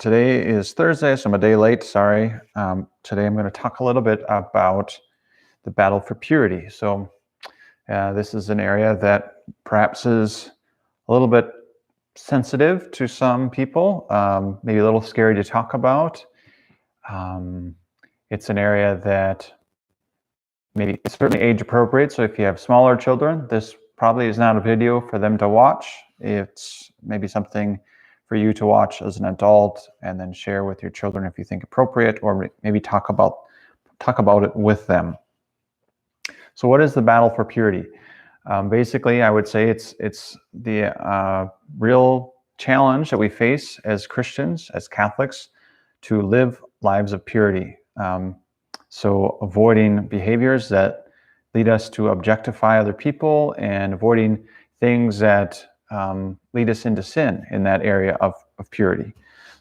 Today is Thursday, so I'm a day late. Sorry. Today I'm going to talk a little bit about the battle for purity. This is an area that perhaps is a little bit sensitive to some people, maybe a little scary to talk about. It's an area that maybe it's certainly age appropriate. So if you have smaller children, this probably is not a video for them to watch. It's maybe something for you to watch as an adult and then share with your children if you think appropriate, or maybe talk about it with them. So what is the battle for purity? Basically, I would say it's the real challenge that we face as Christians, as Catholics, to live lives of purity. So avoiding behaviors that lead us to objectify other people and avoiding things that lead us into sin in that area of purity.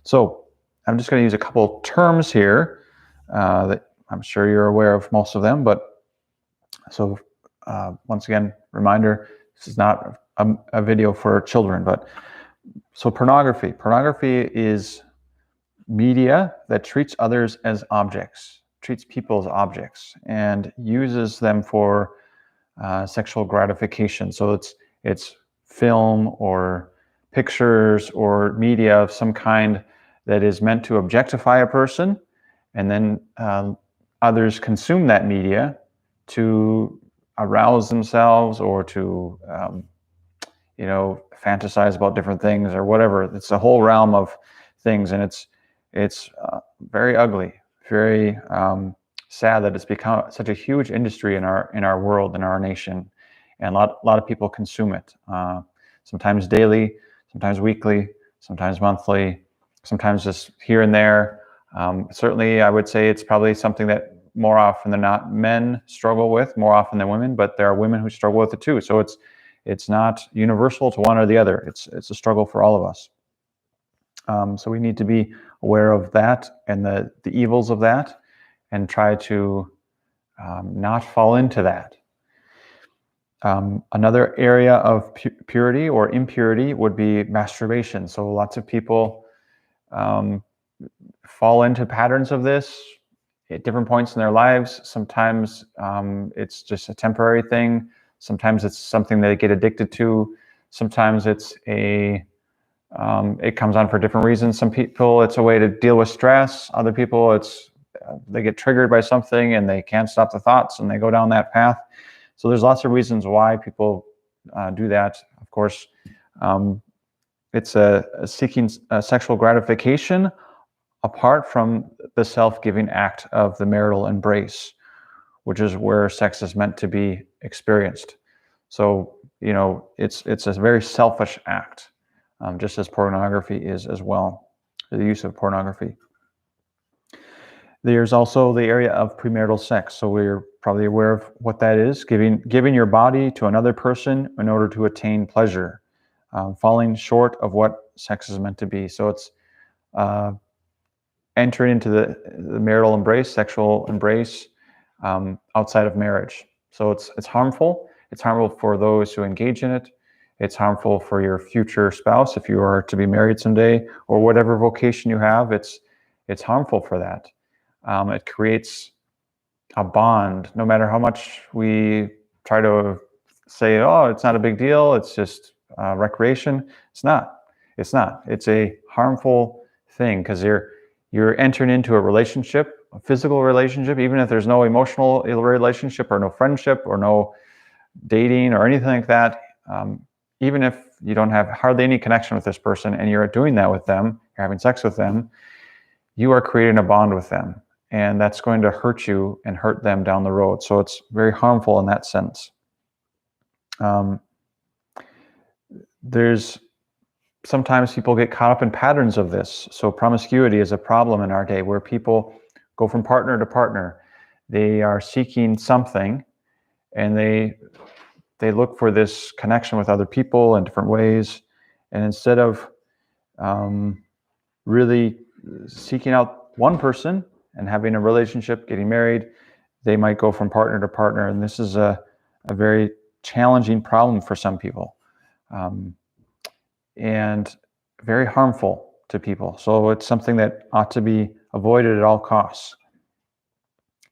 So I'm just going to use a couple terms here that I'm sure you're aware of most of them, but once again, reminder, this is not a video for children, but so pornography. Pornography is media that treats others as objects, treats people as objects, and uses them for sexual gratification. So it's film or pictures or media of some kind that is meant to objectify a person, and then others consume that media to arouse themselves or to fantasize about different things or whatever. It's a whole realm of things, and it's very ugly, very sad that it's become such a huge industry in our world, in our nation, and a lot of people consume it. Sometimes daily, sometimes weekly, sometimes monthly, sometimes just here and there. Certainly, I would say it's probably something that more often than not men struggle with more often than women, but there are women who struggle with it too. So it's not universal to one or the other. It's a struggle for all of us. So we need to be aware of that and the evils of that, and try to not fall into that. Another area of purity or impurity would be masturbation. So lots of people fall into patterns of this at different points in their lives. Sometimes it's just a temporary thing. Sometimes it's something they get addicted to. Sometimes it comes on for different reasons. Some people, it's a way to deal with stress. Other people, they get triggered by something and they can't stop the thoughts and they go down that path. So there's lots of reasons why people do that. Of course, it's seeking sexual gratification apart from the self-giving act of the marital embrace, which is where sex is meant to be experienced. So, it's a very selfish act, just as pornography is as well, the use of pornography. There's also the area of premarital sex. So we're probably aware of what that is, giving your body to another person in order to attain pleasure, falling short of what sex is meant to be. So it's entering into the marital embrace, sexual embrace, outside of marriage. So it's harmful. It's harmful for those who engage in it. It's harmful for your future spouse if you are to be married someday, or whatever vocation you have. It's harmful for that. It creates a bond. No matter how much we try to say, oh, it's not a big deal, it's just recreation. It's not. It's a harmful thing, because you're entering into a relationship, a physical relationship, even if there's no emotional relationship or no friendship or no dating or anything like that. Even if you don't have hardly any connection with this person and you're doing that with them, you're having sex with them, you are creating a bond with them. And that's going to hurt you and hurt them down the road. So it's very harmful in that sense. Sometimes people get caught up in patterns of this. So promiscuity is a problem in our day, where people go from partner to partner. They are seeking something, and they look for this connection with other people in different ways. And instead of really seeking out one person and having a relationship, getting married, they might go from partner to partner. And this is a very challenging problem for some people, and very harmful. to people. So it's something that ought to be avoided at all costs.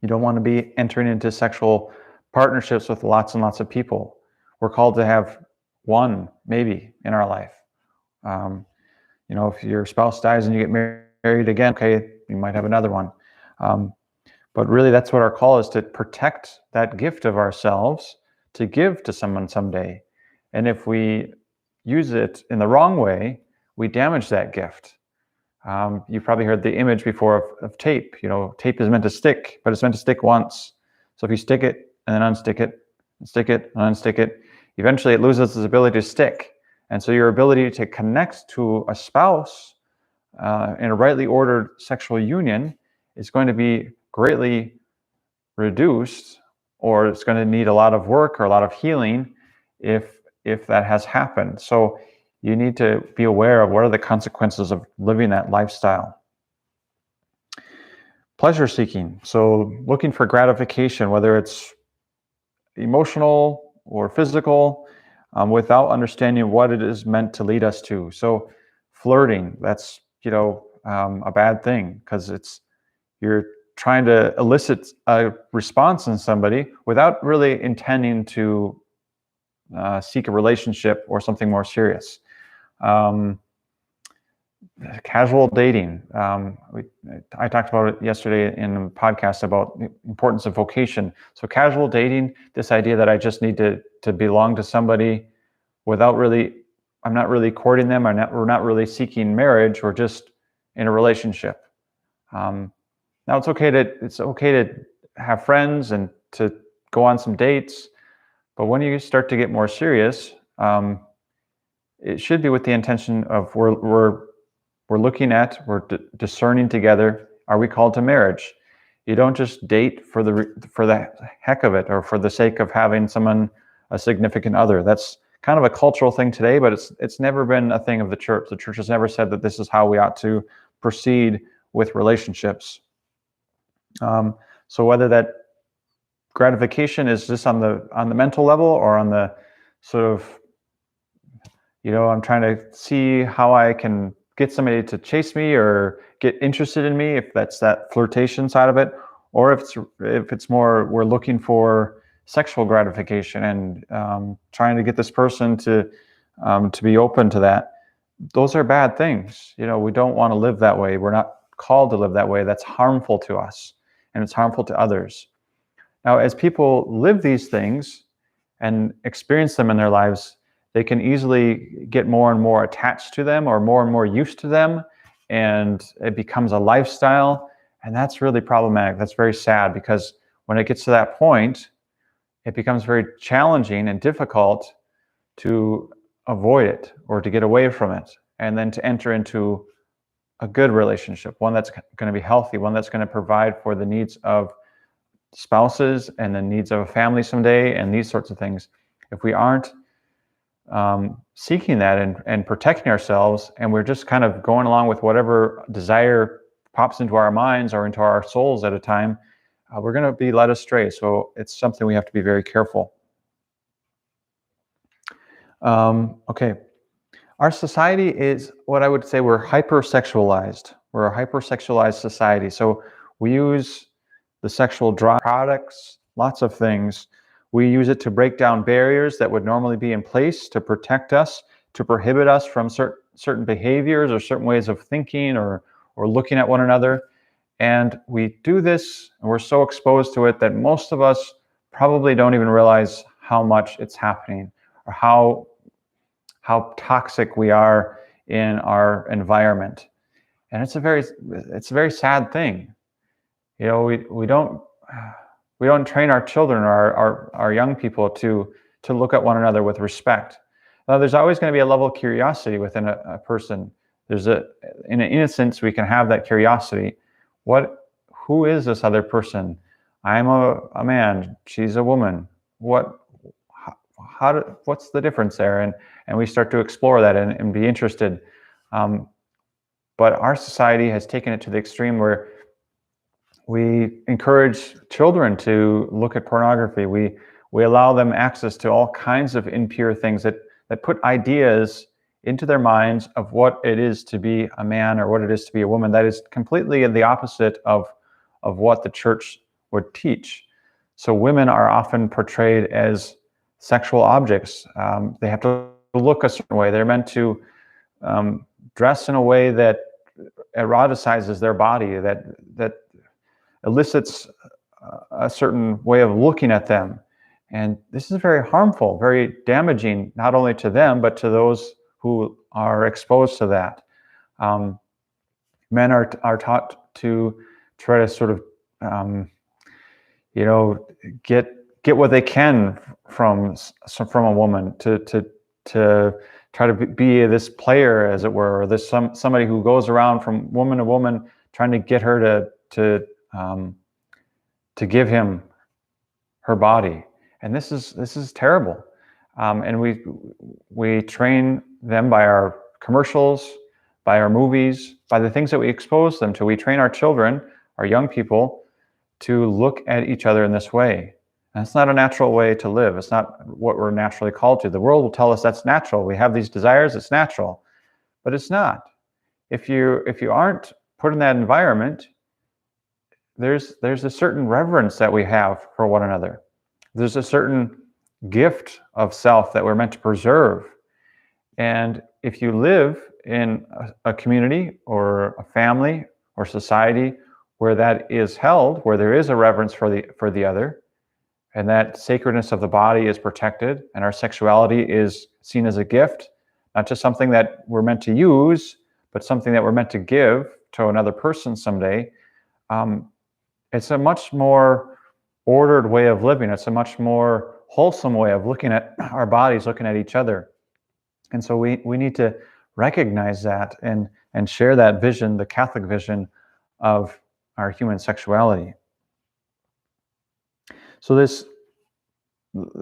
You don't want to be entering into sexual partnerships with lots and lots of people. We're called to have one, maybe, in our life. If your spouse dies and you get married again, okay, you might have another one. But really, that's what our call is, to protect that gift of ourselves to give to someone someday. And if we use it in the wrong way, we damage that gift. You've probably heard the image before of tape. Tape is meant to stick, but it's meant to stick once. So if you stick it and then unstick it, and stick it and unstick it, eventually it loses its ability to stick. And so your ability to connect to a spouse in a rightly ordered sexual union is going to be greatly reduced, or it's going to need a lot of work or a lot of healing if that has happened. So you need to be aware of what are the consequences of living that lifestyle. Pleasure seeking. So looking for gratification, whether it's emotional or physical, without understanding what it is meant to lead us to. So flirting, that's a bad thing, because you're trying to elicit a response in somebody without really intending to seek a relationship or something more serious. Casual dating. I talked about it yesterday in the podcast about the importance of vocation. So casual dating, this idea that I just need to belong to somebody without really, I'm not really courting them, we're not really seeking marriage, we're just in a relationship. Now it's okay to have friends and to go on some dates, but when you start to get more serious, it should be with the intention of we're looking at, we're discerning together. Are we called to marriage? You don't just date for the heck of it, or for the sake of having someone, a significant other. That's kind of a cultural thing today, but it's never been a thing of the church. The church has never said that this is how we ought to proceed with relationships. So whether that gratification is just on the mental level, or on the sort of, I'm trying to see how I can get somebody to chase me or get interested in me, if that's that flirtation side of it, or if it's more we're looking for sexual gratification and trying to get this person to be open to that. Those are bad things. We don't want to live that way. We're not called to live that way. That's harmful to us, and it's harmful to others. Now, as people live these things and experience them in their lives, they can easily get more and more attached to them, or more and more used to them, and it becomes a lifestyle. And that's really problematic. That's very sad, because when it gets to that point, it becomes very challenging and difficult to avoid it, or to get away from it, and then to enter into a good relationship, one that's going to be healthy, one that's going to provide for the needs of spouses and the needs of a family someday, and these sorts of things. If we aren't seeking that and protecting ourselves, and we're just kind of going along with whatever desire pops into our minds or into our souls at a time, we're going to be led astray. So it's something we have to be very careful. Okay. Our society is what I would say we're hypersexualized. We're a hypersexualized society. So we use the sexual drive, products, lots of things. We use it to break down barriers that would normally be in place to protect us, to prohibit us from certain behaviors or certain ways of thinking or looking at one another. And we do this, and we're so exposed to it that most of us probably don't even realize how much it's happening, or how toxic we are in our environment. And it's a very sad thing. We don't train our children or our young people to look at one another with respect. Now, there's always going to be a level of curiosity within a person. In an innocence, we can have that curiosity. Who is this other person? I'm a man. She's a woman. What's the difference there? And we start to explore that and be interested. But our society has taken it to the extreme where we encourage children to look at pornography. We allow them access to all kinds of impure things that put ideas into their minds of what it is to be a man or what it is to be a woman that is completely the opposite of what the church would teach. So women are often portrayed as sexual objects. They have to look a certain way. They're meant to dress in a way that eroticizes their body, that elicits a certain way of looking at them. And this is very harmful, very damaging, not only to them, but to those who are exposed to that. Men are taught to try to sort of, get what they can from a woman, to try to be this player, as it were, or this somebody who goes around from woman to woman, trying to get her to give him her body. And this is terrible. And we train them by our commercials, by our movies, by the things that we expose them to. We train our children, our young people, to look at each other in this way. And it's not a natural way to live. It's not what we're naturally called to. The world will tell us that's natural. We have these desires, it's natural. But it's not. If you aren't put in that environment, there's a certain reverence that we have for one another. There's a certain gift of self that we're meant to preserve. And if you live in a community or a family or society where that is held, where there is a reverence for the other, and that sacredness of the body is protected, and our sexuality is seen as a gift, not just something that we're meant to use, but something that we're meant to give to another person someday, it's a much more ordered way of living. It's a much more wholesome way of looking at our bodies, looking at each other. And so we need to recognize that and share that vision, the Catholic vision of our human sexuality. So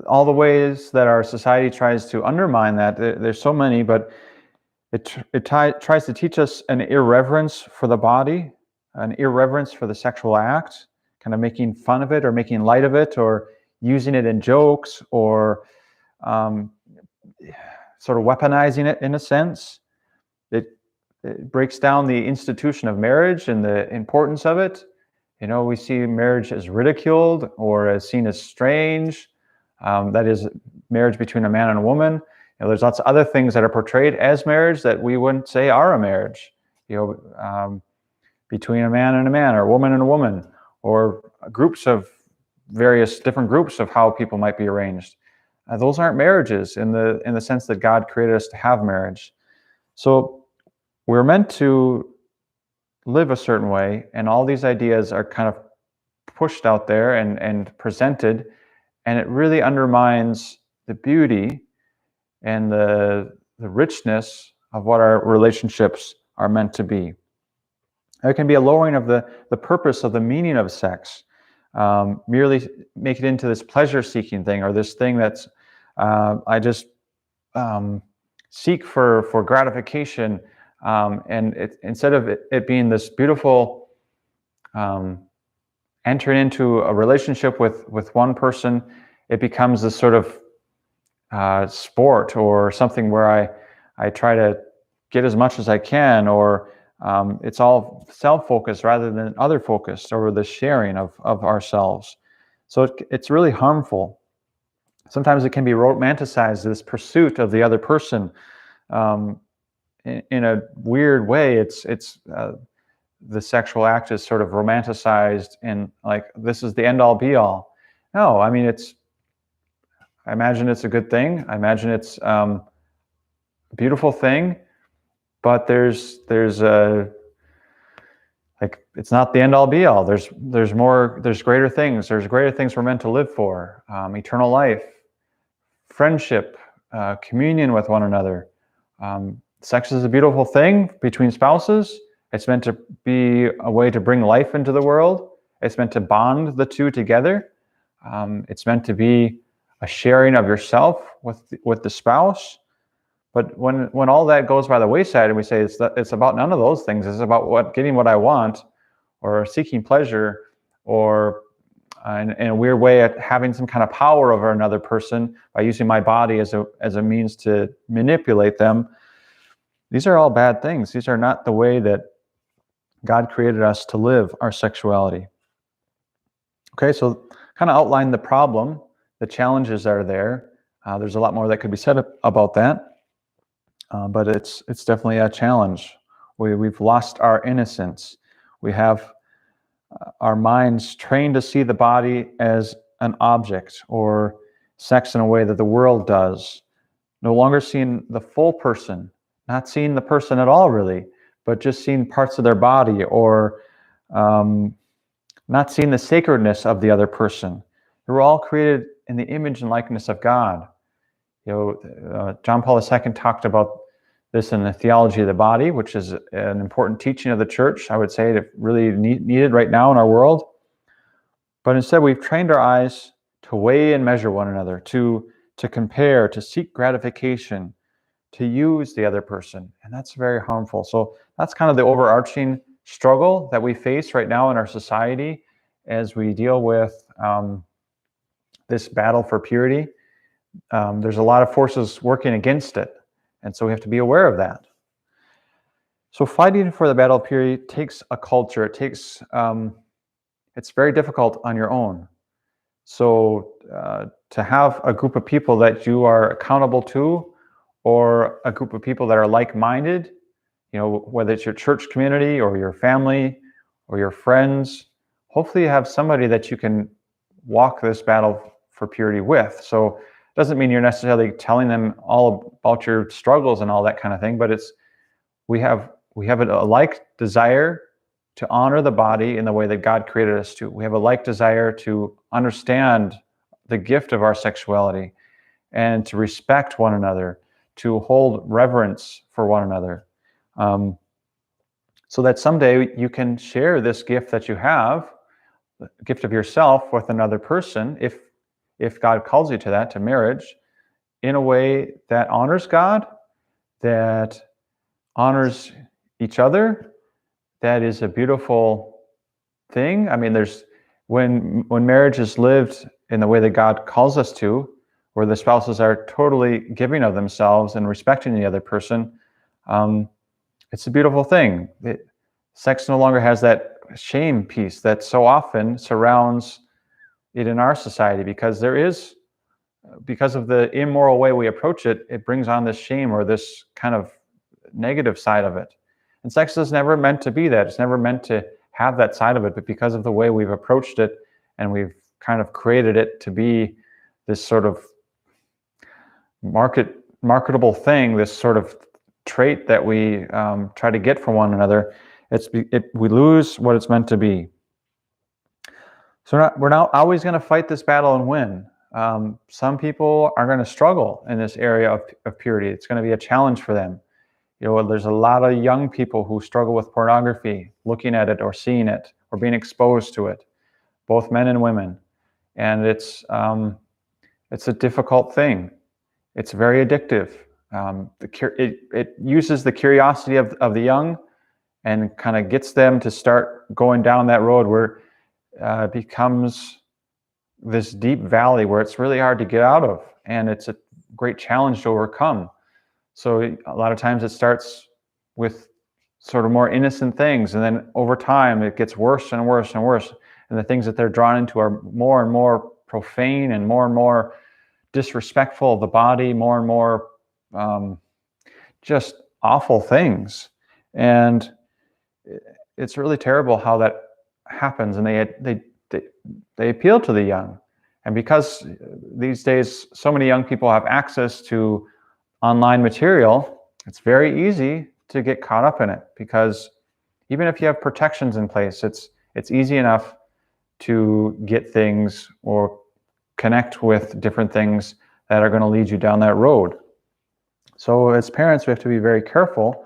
all the ways that our society tries to undermine that, there's so many, but it tries to teach us an irreverence for the body, an irreverence for the sexual act, kind of making fun of it or making light of it or using it in jokes or sort of weaponizing it in a sense. It breaks down the institution of marriage and the importance of it. We see marriage as ridiculed or as seen as strange. That is marriage between a man and a woman. There's lots of other things that are portrayed as marriage that we wouldn't say are a marriage. Between a man and a man, or a woman and a woman, or groups of various different groups of how people might be arranged. Those aren't marriages in the sense that God created us to have marriage. So we're meant to live a certain way, and all these ideas are kind of pushed out there and presented, and it really undermines the beauty and the richness of what our relationships are meant to be. There can be a lowering of the purpose of the meaning of sex. Merely make it into this pleasure-seeking thing, or this thing that's I just seek for gratification, and instead of it being this beautiful entering into a relationship with one person, it becomes this sort of sport or something where I try to get as much as I can, or it's all self-focused rather than other-focused, or the sharing of ourselves. So it's really harmful. Sometimes it can be romanticized, this pursuit of the other person. In a weird way, it's the sexual act is sort of romanticized in like, this is the end-all be-all. No, I mean, I imagine it's a good thing. I imagine it's a beautiful thing, but there's it's not the end-all be-all. There's more. There's greater things. There's greater things we're meant to live for. Eternal life, friendship, communion with one another. Sex is a beautiful thing between spouses. It's meant to be a way to bring life into the world. It's meant to bond the two together. It's meant to be a sharing of yourself with the spouse. But when all that goes by the wayside, and we say it's about none of those things, it's about getting what I want, or seeking pleasure, or in a weird way at having some kind of power over another person by using my body as a means to manipulate them. These are all bad things. These are not the way that God created us to live our sexuality. Okay, so kind of outline the problem, the challenges that are there. There's a lot more that could be said about that, but it's definitely a challenge. We've lost our innocence. We have our minds trained to see the body as an object, or sex in a way that the world does. No longer seeing the full person, not seeing the person at all, really, but just seeing parts of their body, or not seeing the sacredness of the other person. We're all created in the image and likeness of God. John Paul II talked about this in the theology of the body, which is an important teaching of the church. I would say it really needed right now in our world. But instead, we've trained our eyes to weigh and measure one another, to compare, to seek gratification, to use the other person. And that's very harmful. So that's kind of the overarching struggle that we face right now in our society as we deal with this battle for purity. There's a lot of forces working against it. And so we have to be aware of that. So fighting for the battle of purity takes a culture. It takes, it's very difficult on your own. So to have a group of people that you are accountable to, or a group of people that are like-minded, whether it's your church community or your family or your friends, hopefully you have somebody that you can walk this battle for purity with. So it doesn't mean you're necessarily telling them all about your struggles and all that kind of thing, but we have a like desire to honor the body in the way that God created us to. We have a like desire to understand the gift of our sexuality and to respect one another, to hold reverence for one another, so that someday you can share this gift that you have, the gift of yourself, with another person, if God calls you to that, to marriage, in a way that honors God, that honors each other, that is a beautiful thing. I mean, when marriage is lived in the way that God calls us to, where the spouses are totally giving of themselves and respecting the other person, it's a beautiful thing. Sex no longer has that shame piece that so often surrounds it in our society, because because of the immoral way we approach it, it brings on this shame or this kind of negative side of it. And sex is never meant to be that. It's never meant to have that side of it, but because of the way we've approached it and we've kind of created it to be this sort of marketable thing, this sort of trait that we try to get from one another, we lose what it's meant to be. So we're not always going to fight this battle and win. Some people are going to struggle in this area of purity. It's going to be a challenge for them. There's a lot of young people who struggle with pornography, looking at it or seeing it or being exposed to it, both men and women. And it's a difficult thing. It's very addictive. It uses the curiosity of the young and kind of gets them to start going down that road where it becomes this deep valley where it's really hard to get out of, and it's a great challenge to overcome. So a lot of times it starts with sort of more innocent things, and then over time it gets worse and worse and worse, and the things that they're drawn into are more and more profane and more disrespectful of the body, more and more just awful things. And it's really terrible how that happens, and they appeal to the young. And because these days so many young people have access to online material, it's very easy to get caught up in it, because even if you have protections in place, it's easy enough to get things or connect with different things that are going to lead you down that road. So as parents, we have to be very careful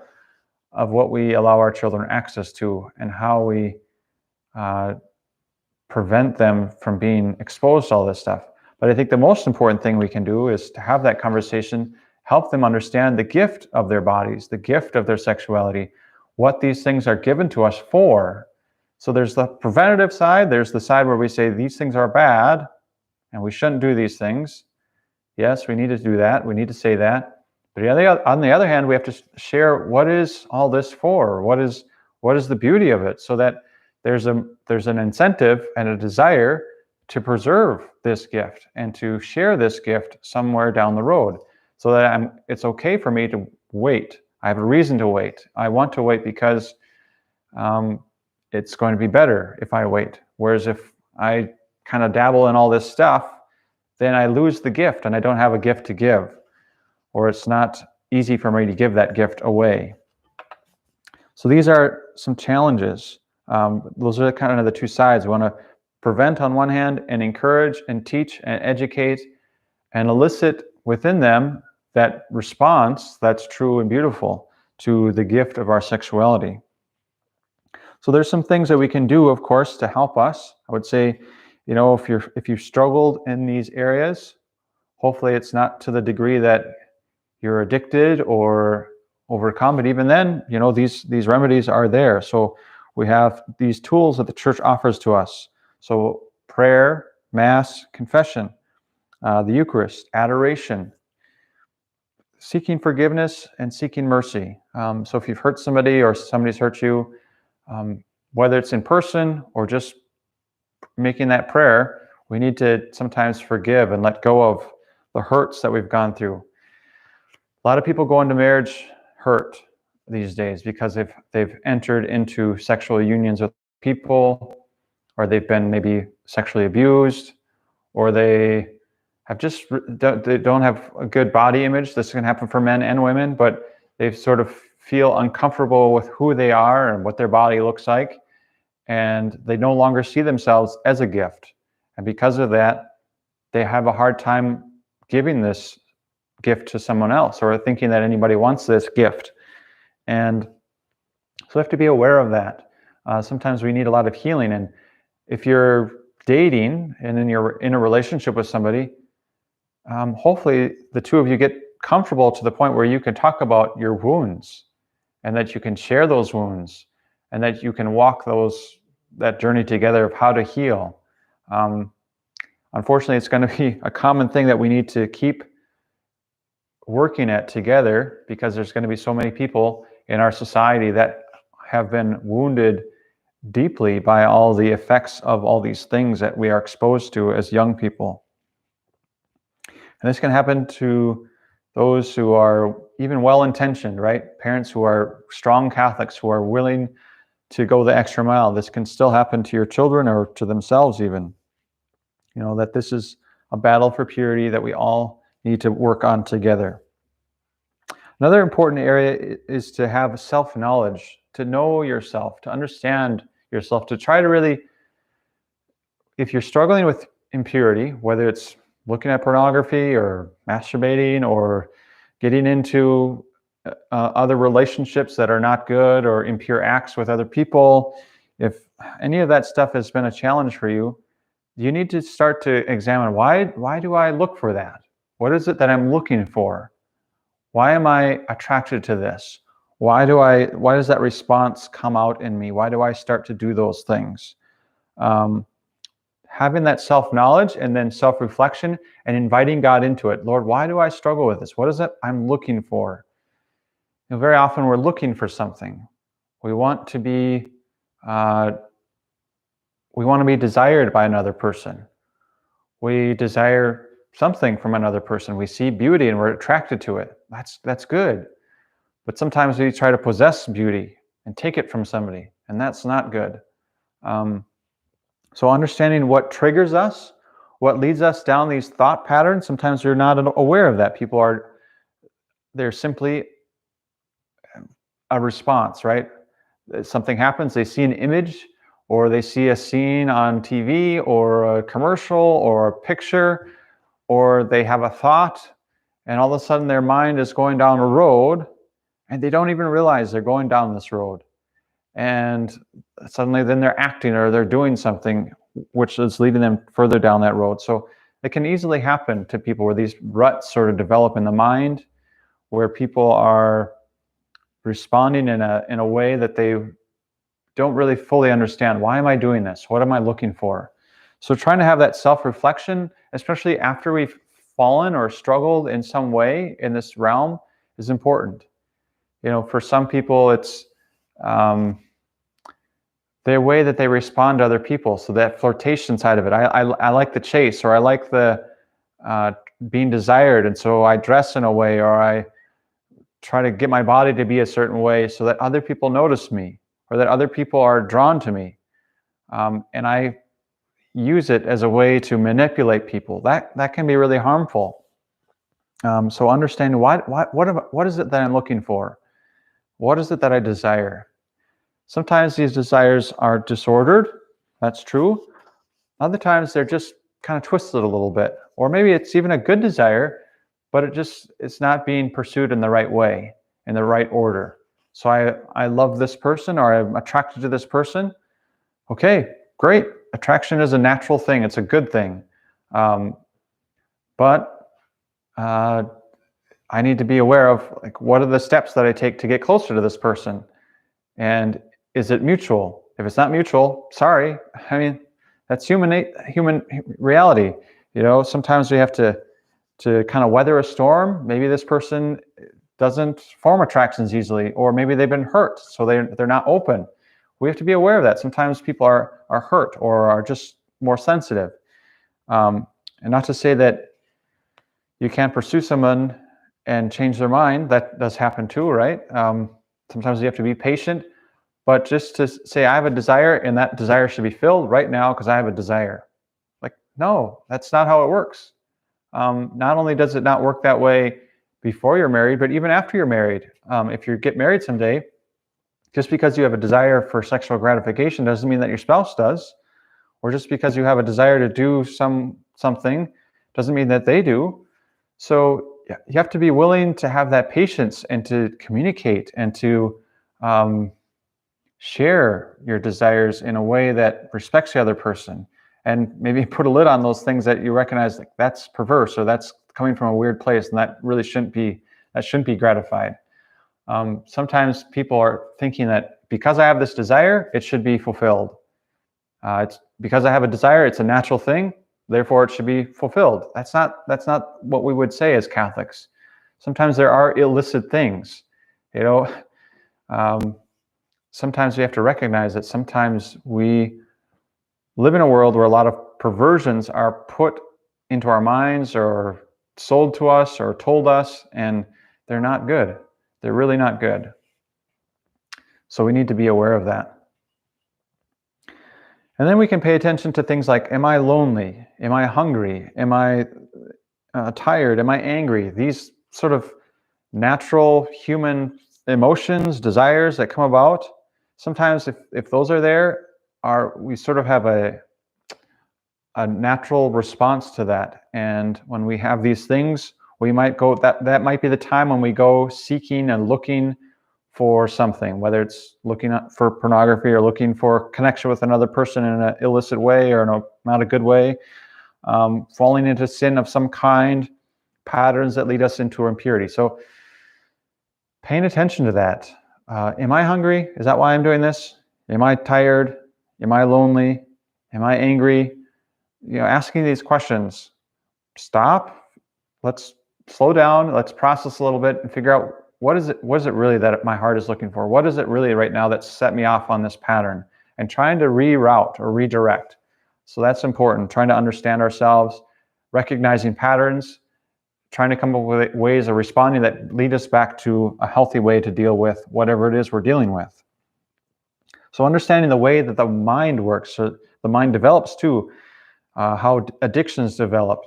of what we allow our children access to and how we prevent them from being exposed to all this stuff. But I think the most important thing we can do is to have that conversation, help them understand the gift of their bodies, the gift of their sexuality, what these things are given to us for. So there's the preventative side, there's the side where we say these things are bad and we shouldn't do these things. Yes, we need to do that, we need to say that. But on the other hand, we have to share what is all this for? What is the beauty of it, so that there's an incentive and a desire to preserve this gift and to share this gift somewhere down the road, so that it's okay for me to wait. I have a reason to wait. I want to wait because it's going to be better if I wait. Whereas if I kind of dabble in all this stuff, then I lose the gift and I don't have a gift to give, or it's not easy for me to give that gift away. So these are some challenges. Those are kind of the two sides. We want to prevent on one hand, and encourage and teach and educate and elicit within them that response that's true and beautiful to the gift of our sexuality. So there's some things that we can do, of course, to help us. I would say, if you've struggled in these areas, hopefully it's not to the degree that you're addicted or overcome, but even then, these remedies are there. So we have these tools that the church offers to us. So prayer, Mass, confession, the Eucharist, adoration, seeking forgiveness, and seeking mercy. So if you've hurt somebody or somebody's hurt you, whether it's in person or just making that prayer, we need to sometimes forgive and let go of the hurts that we've gone through. A lot of people go into marriage hurt these days because they've entered into sexual unions with people, or they've been maybe sexually abused, or they don't have a good body image. This can happen for men and women, but they sort of feel uncomfortable with who they are and what their body looks like, and they no longer see themselves as a gift. And because of that, they have a hard time giving this gift to someone else, or thinking that anybody wants this gift. And so we have to be aware of that. Sometimes we need a lot of healing. And if you're dating and you're in a relationship with somebody, hopefully the two of you get comfortable to the point where you can talk about your wounds, and that you can share those wounds, and that you can walk that journey together of how to heal. Unfortunately, it's going to be a common thing that we need to keep working at together, because there's going to be so many people in our society that have been wounded deeply by all the effects of all these things that we are exposed to as young people. And this can happen to those who are even well-intentioned, right? Parents who are strong Catholics, who are willing to go the extra mile. This can still happen to your children or to themselves even. That this is a battle for purity that we all need to work on together. Another important area is to have self-knowledge, to know yourself, to understand yourself, to try to really, if you're struggling with impurity, whether it's looking at pornography or masturbating or getting into other relationships that are not good, or impure acts with other people, if any of that stuff has been a challenge for you, you need to start to examine, why do I look for that? What is it that I'm looking for? Why am I attracted to this? Why does that response come out in me? Why do I start to do those things? Having that self-knowledge and then self-reflection and inviting God into it. Lord, why do I struggle with this? What is it I'm looking for? Very often we're looking for something. We want to be desired by another person. We desire something from another person. We see beauty and we're attracted to it. That's good. But sometimes we try to possess beauty and take it from somebody, and that's not good. So understanding what triggers us, what leads us down these thought patterns, sometimes you're not aware of that. They're simply a response, right? Something happens, they see an image, or they see a scene on TV or a commercial or a picture, or they have a thought, and all of a sudden their mind is going down a road and they don't even realize they're going down this road. And suddenly then they're acting or they're doing something which is leading them further down that road. So it can easily happen to people where these ruts sort of develop in the mind, where people are responding in a way that they don't really fully understand. Why am I doing this? What am I looking for? So trying to have that self-reflection, especially after we've fallen or struggled in some way in this realm, is important. For some people, it's the way that they respond to other people. So that flirtation side of it, I like the chase, or I like the being desired, and so I dress in a way, or I try to get my body to be a certain way so that other people notice me, or that other people are drawn to me. And I use it as a way to manipulate people. That can be really harmful. So understanding what is it that I'm looking for? What is it that I desire? Sometimes these desires are disordered. That's true. Other times they're just kind of twisted a little bit. Or maybe it's even a good desire, but it's not being pursued in the right way, in the right order. So I love this person, or I'm attracted to this person. Okay, great. Attraction is a natural thing. It's a good thing. But I need to be aware of, like, what are the steps that I take to get closer to this person? And is it mutual? If it's not mutual, sorry. I mean, that's human reality. Sometimes we have to kind of weather a storm. Maybe this person doesn't form attractions easily, or maybe they've been hurt, so they're not open. We have to be aware of that. Sometimes people are hurt, or are just more sensitive. And not to say that you can't pursue someone and change their mind. That does happen too, right? Sometimes you have to be patient, but just to say I have a desire and that desire should be filled right now because I have a desire. Like, no, that's not how it works. Not only does it not work that way before you're married, but even after you're married. If you get married someday, just because you have a desire for sexual gratification doesn't mean that your spouse does. Or just because you have a desire to do something doesn't mean that they do. So you have to be willing to have that patience and to communicate and to share your desires in a way that respects the other person, and maybe put a lid on those things that you recognize, like, that's perverse, or that's coming from a weird place, and that really shouldn't be gratified. Sometimes people are thinking that because I have this desire, it should be fulfilled. It's because I have a desire, it's a natural thing, therefore it should be fulfilled. That's not what we would say as Catholics. Sometimes there are illicit things. Sometimes we have to recognize that sometimes we live in a world where a lot of perversions are put into our minds, or sold to us, or told us, and they're not good. They're really not good. So we need to be aware of that. And then we can pay attention to things like, am I lonely? Am I hungry? Am I tired? Am I angry? These sort of natural human emotions, desires that come about. Sometimes if those are there, we sort of have a natural response to that. And when we have these things, we might go, that might be the time when we go seeking and looking for something, whether it's looking for pornography, or looking for connection with another person in an illicit way, or not a good way, falling into sin of some kind, patterns that lead us into impurity. So paying attention to that. Am I hungry? Is that why I'm doing this? Am I tired? Am I lonely? Am I angry? Asking these questions. Stop. Let's slow down. Let's process a little bit and figure out, what is it really that my heart is looking for? What is it really right now that set me off on this pattern? And trying to reroute or redirect. So that's important. Trying to understand ourselves, recognizing patterns, trying to come up with ways of responding that lead us back to a healthy way to deal with whatever it is we're dealing with. So understanding the way that the mind works, so the mind develops too, how addictions develop.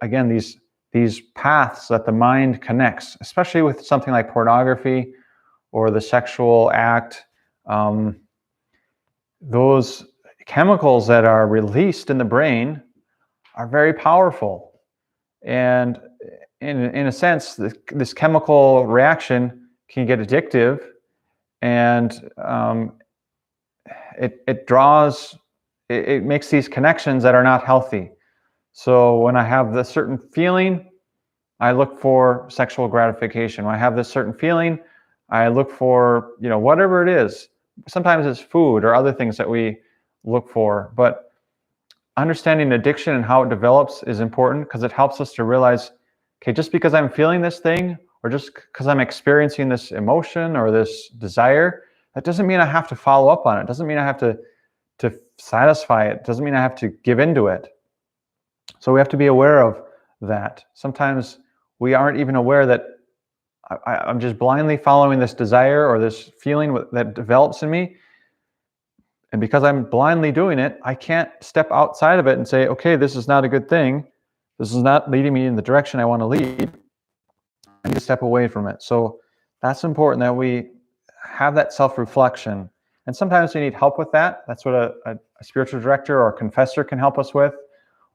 Again, these paths that the mind connects, especially with something like pornography or the sexual act, those chemicals that are released in the brain are very powerful. And in a sense, this chemical reaction can get addictive, and it makes these connections that are not healthy. So when I have this certain feeling, I look for sexual gratification. When I have this certain feeling, I look for, whatever it is. Sometimes it's food or other things that we look for. But understanding addiction and how it develops is important, because it helps us to realize, okay, just because I'm feeling this thing, or just because I'm experiencing this emotion or this desire, that doesn't mean I have to follow up on it. It doesn't mean I have to satisfy it. It doesn't mean I have to give into it. So we have to be aware of that. Sometimes we aren't even aware that I'm just blindly following this desire or this feeling that develops in me. And because I'm blindly doing it, I can't step outside of it and say, okay, this is not a good thing. This is not leading me in the direction I want to lead. I need to step away from it. So that's important that we have that self-reflection. And sometimes we need help with that. That's what a spiritual director or a confessor can help us with,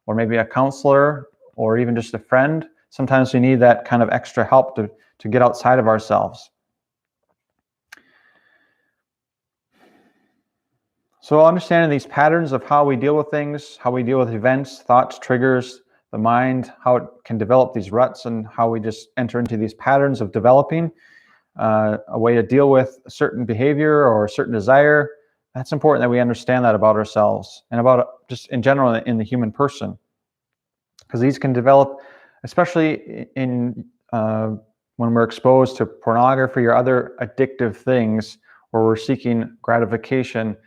or maybe a counselor, or even just a friend. Sometimes we need that kind of extra help to get outside of ourselves. So understanding these patterns of how we deal with things, how we deal with events, thoughts, triggers, the mind, how it can develop these ruts, and how we just enter into these patterns of developing a way to deal with a certain behavior or a certain desire. That's important that we understand that about ourselves and about just in general in the human person, because these can develop, especially in when we're exposed to pornography or other addictive things, where we're seeking gratification.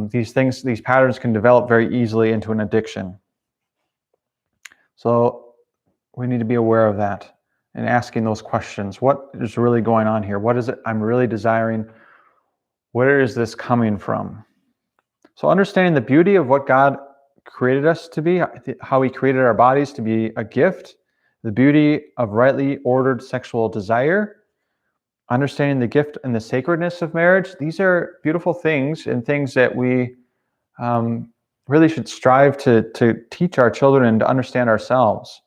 These patterns can develop very easily into an addiction. So we need to be aware of that and asking those questions. What is really going on here? What is it I'm really desiring? Where is this coming from? So understanding the beauty of what God created us to be, how He created our bodies to be a gift, the beauty of rightly ordered sexual desire, understanding the gift and the sacredness of marriage. These are beautiful things, and things that we really should strive to teach our children and to understand ourselves.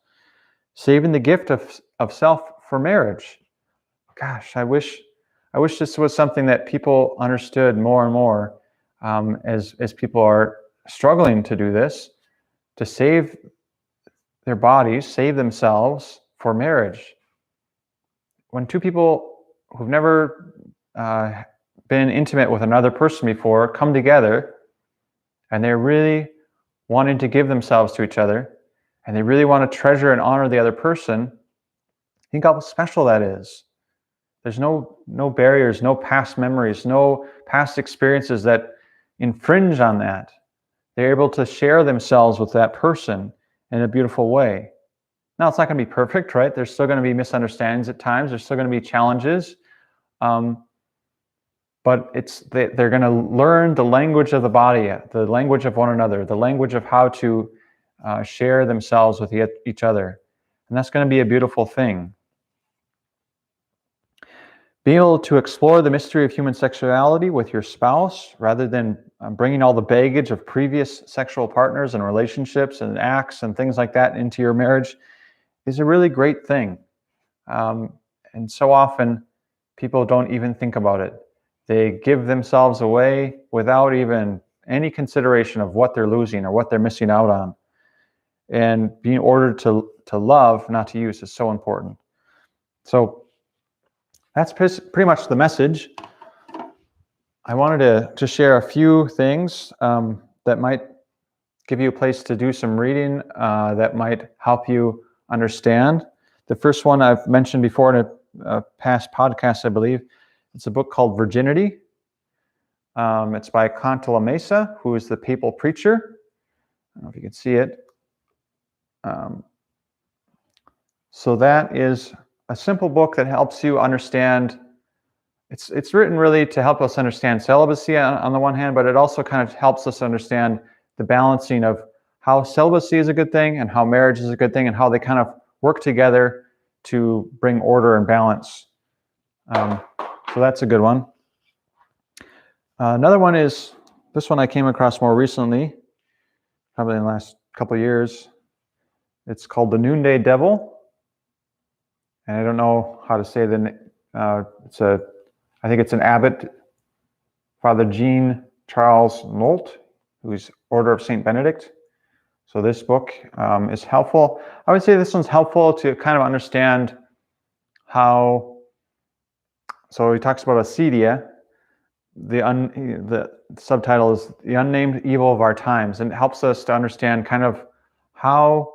Saving the gift of self for marriage. Gosh, I wish this was something that people understood more and more, as people are struggling to do this, to save their bodies, save themselves for marriage. When two people who've never been intimate with another person before come together, and they're really wanting to give themselves to each other, and they really want to treasure and honor the other person, think how special that is. There's no barriers, no past memories, no past experiences that infringe on that. They're able to share themselves with that person in a beautiful way. Now, it's not going to be perfect, right? There's still going to be misunderstandings at times. There's still going to be challenges. But they're going to learn the language of the body, the language of one another, the language of how to share themselves with each other. And that's going to be a beautiful thing. Being able to explore the mystery of human sexuality with your spouse, rather than bringing all the baggage of previous sexual partners and relationships and acts and things like that into your marriage, is a really great thing. And so often, people don't even think about it. They give themselves away without even any consideration of what they're losing or what they're missing out on. And being ordered to love, not to use, is so important. So that's pretty much the message. I wanted to just share a few things that might give you a place to do some reading that might help you understand. The first one I've mentioned before in a past podcast, I believe. It's a book called Virginity. It's by Cantalamessa Mesa, who is the papal preacher. I don't know if you can see it. So that is a simple book that helps you understand. It's written really to help us understand celibacy on the one hand, but it also kind of helps us understand the balancing of how celibacy is a good thing and how marriage is a good thing, and how they kind of work together to bring order and balance. So that's a good one. Another one is, this one I came across more recently, probably in the last couple of years. It's called The Noonday Devil. And I don't know how to say I think it's an abbot, Father Jean Charles Nolt, who's Order of St. Benedict. So this book is helpful. I would say this one's helpful to kind of understand how, so he talks about acedia. The subtitle is The Unnamed Evil of Our Times, and it helps us to understand kind of how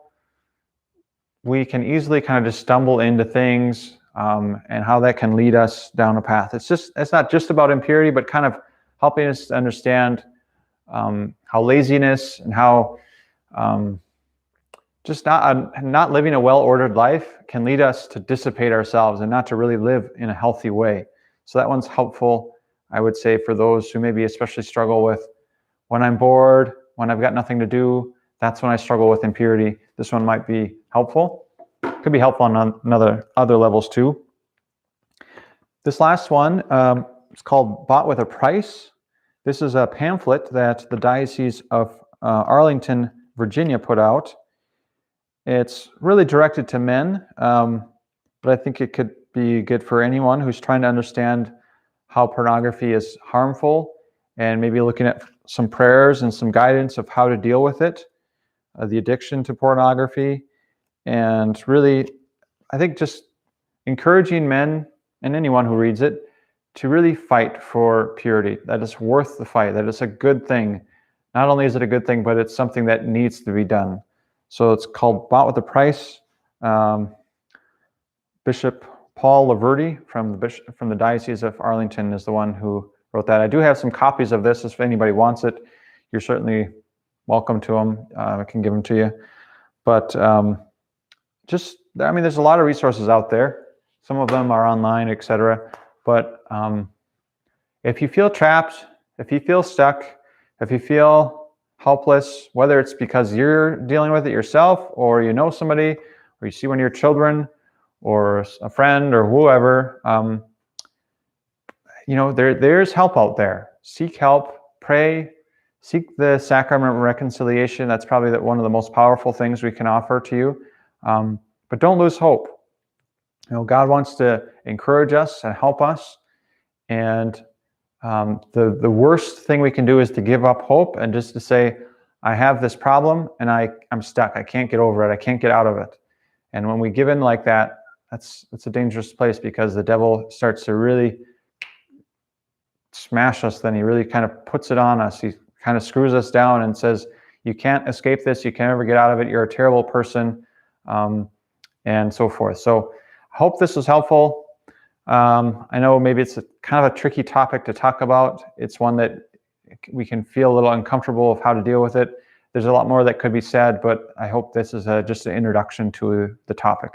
we can easily kind of just stumble into things and how that can lead us down a path. It's not just about impurity, but kind of helping us to understand how laziness and how just not living a well-ordered life can lead us to dissipate ourselves and not to really live in a healthy way. So that one's helpful, I would say, for those who maybe especially struggle with when I'm bored, when I've got nothing to do, that's when I struggle with impurity. This one might be helpful. Could be helpful on other levels too. This last one is called Bought with a Price. This is a pamphlet that the Diocese of Arlington, Virginia put out. It's really directed to men, but I think it could be good for anyone who's trying to understand how pornography is harmful and maybe looking at some prayers and some guidance of how to deal with it, the addiction to pornography, and really, I think just encouraging men and anyone who reads it to really fight for purity, that it's worth the fight, that it's a good thing. Not only is it a good thing, but it's something that needs to be done. So it's called Bought with a Price. Bishop Paul Laverty from the Diocese of Arlington is the one who wrote that. I do have some copies of this if anybody wants it. You're certainly welcome to them. I can give them to you. But there's a lot of resources out there. Some of them are online, etc. But if you feel trapped, if you feel stuck, if you feel helpless, whether it's because you're dealing with it yourself, or you know somebody, or you see one of your children, or a friend, or whoever, there's help out there. Seek help, pray, seek the sacrament of reconciliation. That's probably one of the most powerful things we can offer to you. But don't lose hope. God wants to encourage us and help us. And the worst thing we can do is to give up hope and just to say, I have this problem and I'm stuck. I can't get over it. I can't get out of it. And when we give in like that, that's a dangerous place, because the devil starts to really smash us. Then he really kind of puts it on us. He kind of screws us down and says, you can't escape this. You can never get out of it. You're a terrible person, and so forth. So I hope this was helpful. I know maybe it's kind of a tricky topic to talk about. It's one that we can feel a little uncomfortable of how to deal with it. There's a lot more that could be said, but I hope this is just an introduction to the topic.